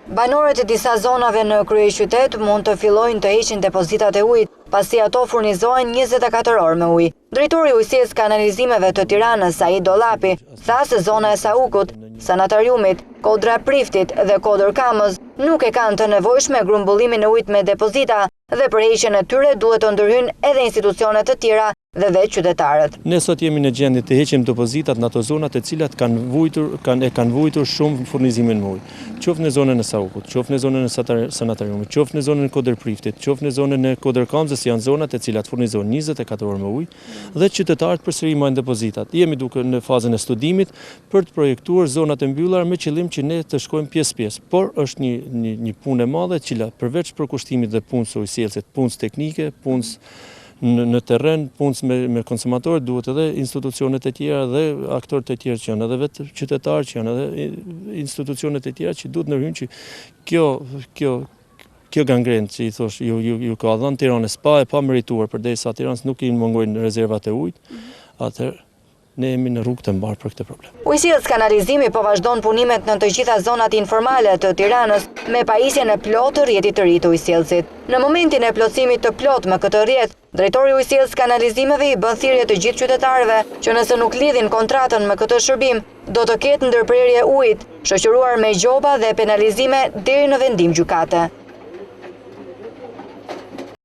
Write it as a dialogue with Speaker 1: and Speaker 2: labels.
Speaker 1: Banorët e disa zonave në kryeqytet mund të fillojnë të heqin depozitat e ujit, pasi ato furnizohen 24 orë me ujë. Drejtori i Ujësisë Kanalizimeve të Tiranës, Said Dollapi, tha se zona e Saukut, Sanatariumit, Kodra Priftit dhe Kodër Kamës nuk e kanë të nevojshme grumbullimin e ujit me depozita dhe për heqjen e tyre duhet të ndërhyjnë edhe institucionet të tjera dhe vetë qytetarët.
Speaker 2: Ne sot jemi në gjendje të heqim depozitat në ato zona të cilat kanë vujtur shumë furnizimin me ujë. Qoftë në zonën e Saukut, qoftë në zonën e Sanatariumit, qoftë në zonën e Kodër Priftit, qoftë në zonën e Kodër Kamës, janë zonat e cilat furnizojnë 24 orë me ujë dhe qytetarët përsëri marrin depozitat. Jemi duke në fazën e studimit për të projektuar zonat e mbyllura me qëllim që ne të shkojmë pjesë-pjesë, por është një punë e madhe e cila përveç përkushtimit dhe punës së ujësjellësit, punës teknike, punës në terren, punës me konsumatorët, duhet edhe institucionet e tjera dhe aktorët e tjerë që janë, edhe vetë qytetarë që janë, edhe institucionet e tjera që duhet ndërhyjnë që kjo gangrenë që i thosh ju ka dhënë Tiranës pa e pa merituar përderisa Tiranës nuk i mungojnë rezervat e ujit, atëherë ne jemi në rrugë të mbarë për këtë problem.
Speaker 1: Ujësillës Kanalizimi po vazhdon punimet në të gjitha zonat informale të Tiranës me pajisjen e plotë të rrjetit të ri të ujësillësit. Në momentin e plotësimit të plot me këtë rrjet, drejtori i Ujësillës Kanalizimeve i bën thirrje të gjithë qytetarëve që nëse nuk lidhin kontratën me këtë shërbim, do të ketë ndërprerje ujit, shoqëruar me gjoba dhe penalizime deri në vendim gjykate.